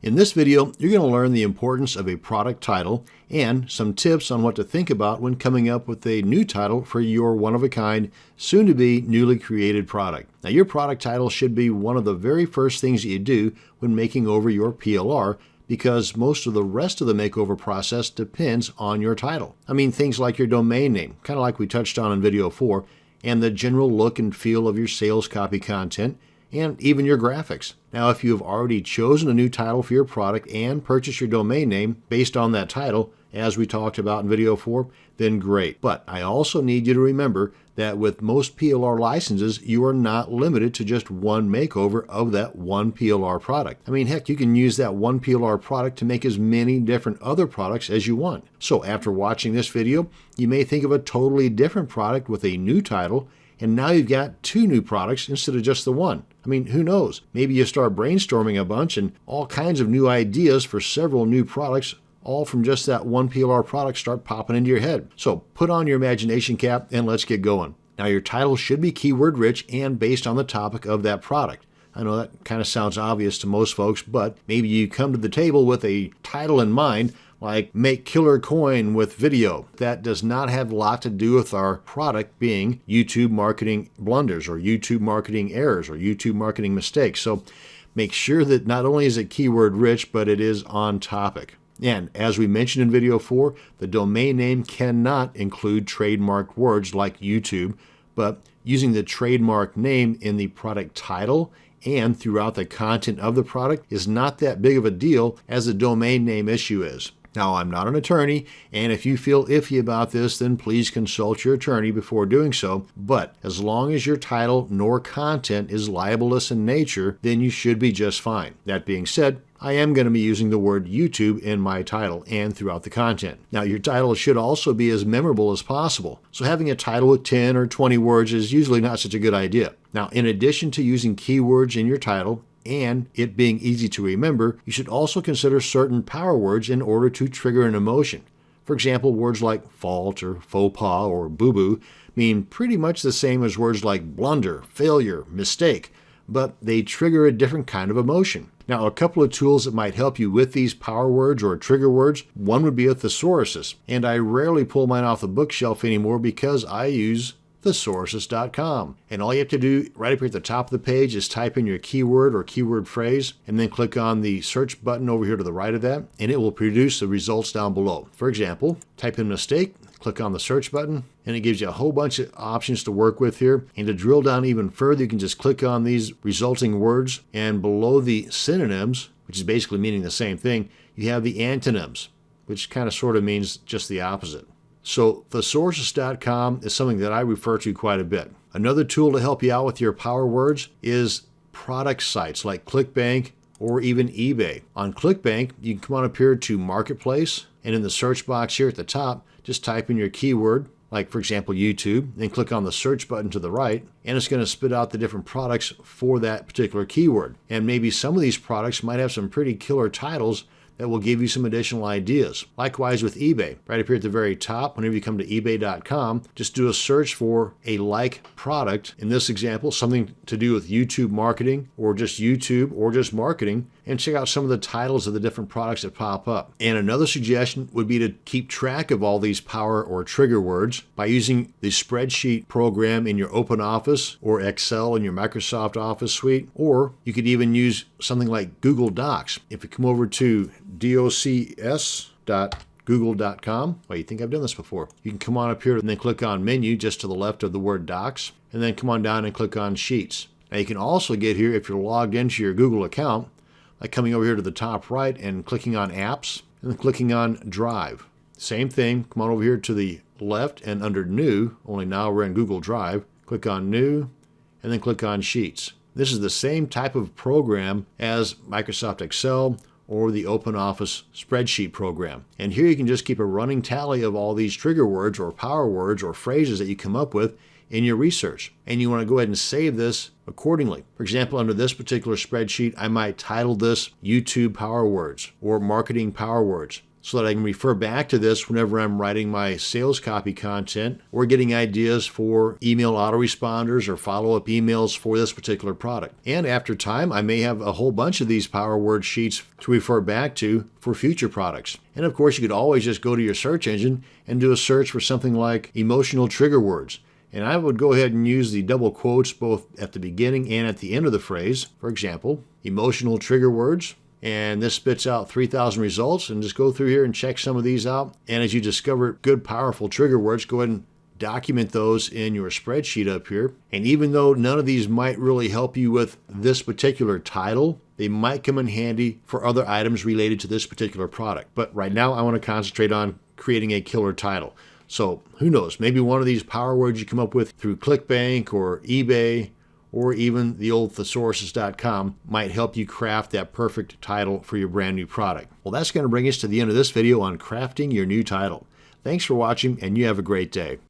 In this video, you're going to learn the importance of a product title and some tips on what to think about when coming up with a new title for your one-of-a-kind, soon-to-be newly created product. Now, your product title should be one of the very first things that you do when making over your PLR, because most of the rest of the makeover process depends on your title. I mean, things like your domain name, kind of like we touched on in video 4, and the general look and feel of your sales copy content, and even your graphics. Now, if you have already chosen a new title for your product and purchased your domain name based on that title, as we talked about in video 4, then great. But I also need you to remember that with most PLR licenses, you are not limited to just one makeover of that one PLR product. I mean, heck, you can use that one PLR product to make as many different other products as you want. So after watching this video, you may think of a totally different product with a new title, and now you've got two new products instead of just the one. I mean, who knows? Maybe you start brainstorming a bunch and all kinds of new ideas for several new products, all from just that one PLR product, start popping into your head. So put on your imagination cap and let's get going. Now, your title should be keyword rich and based on the topic of that product. I know that kind of sounds obvious to most folks, but maybe you come to the table with a title in mind, like make killer coin with video. That does not have a lot to do with our product being YouTube marketing blunders or YouTube marketing errors or YouTube marketing mistakes. So make sure that not only is it keyword rich, but it is on topic. And as we mentioned in video 4, the domain name cannot include trademarked words like YouTube, but using the trademark name in the product title and throughout the content of the product is not that big of a deal as the domain name issue is. Now, I'm not an attorney, and if you feel iffy about this, then please consult your attorney before doing so. But as long as your title nor content is libelous in nature, then you should be just fine. That being said, I am going to be using the word YouTube in my title and throughout the content. Now, your title should also be as memorable as possible. So having a title with 10 or 20 words is usually not such a good idea. Now, in addition to using keywords in your title, and it being easy to remember, you should also consider certain power words in order to trigger an emotion. For example, words like fault or faux pas or boo-boo mean pretty much the same as words like blunder, failure, mistake, but they trigger a different kind of emotion. Now, a couple of tools that might help you with these power words or trigger words, one would be a thesaurus, and I rarely pull mine off the bookshelf anymore because I use thesaurus.com. And all you have to do right up here at the top of the page is type in your keyword or keyword phrase and then click on the search button over here to the right of that, and it will produce the results down below. For example, type in mistake, click on the search button, and it gives you a whole bunch of options to work with here. And to drill down even further, you can just click on these resulting words, and below the synonyms, which is basically meaning the same thing, you have the antonyms, which kind of sort of means just the opposite. So thesaurus.com is something that I refer to quite a bit. Another tool to help you out with your power words is product sites like ClickBank or even eBay. On ClickBank, you can come on up here to Marketplace, and in the search box here at the top, just type in your keyword, like for example YouTube, then click on the search button to the right, and it's going to spit out the different products for that particular keyword. And maybe some of these products might have some pretty killer titles that will give you some additional ideas. Likewise with eBay. Right up here at the very top, whenever you come to ebay.com, just do a search for a like product. In this example, something to do with YouTube marketing or just YouTube or just marketing, and check out some of the titles of the different products that pop up. And another suggestion would be to keep track of all these power or trigger words by using the spreadsheet program in your OpenOffice or Excel in your Microsoft Office suite, or you could even use something like Google Docs. If you come over to docs.google.com. Well, you think I've done this before. You can come on up here and then click on menu just to the left of the word docs, and then come on down and click on sheets. Now you can also get here if you're logged into your Google account, like coming over here to the top right and clicking on apps and then clicking on drive. Same thing, come on over here to the left and under new, only now we're in Google Drive, click on new and then click on sheets. This is the same type of program as Microsoft Excel or the OpenOffice spreadsheet program. And here you can just keep a running tally of all these trigger words or power words or phrases that you come up with in your research. And you want to go ahead and save this accordingly. For example, under this particular spreadsheet, I might title this YouTube Power Words or Marketing Power Words. so that I can refer back to this whenever I'm writing my sales copy content or getting ideas for email autoresponders or follow-up emails for this particular product. And after time, I may have a whole bunch of these power word sheets to refer back to for future products. And of course, you could always just go to your search engine and do a search for something like emotional trigger words. And I would go ahead and use the double quotes both at the beginning and at the end of the phrase. For example, emotional trigger words. And this spits out 3,000 results. And just go through here and check some of these out. And as you discover good, powerful trigger words, go ahead and document those in your spreadsheet up here. And even though none of these might really help you with this particular title, they might come in handy for other items related to this particular product. But right now, I want to concentrate on creating a killer title. So who knows, maybe one of these power words you come up with through ClickBank or eBay or even the old thesaurus.com might help you craft that perfect title for your brand new product. Well, that's going to bring us to the end of this video on crafting your new title. Thanks for watching, and you have a great day.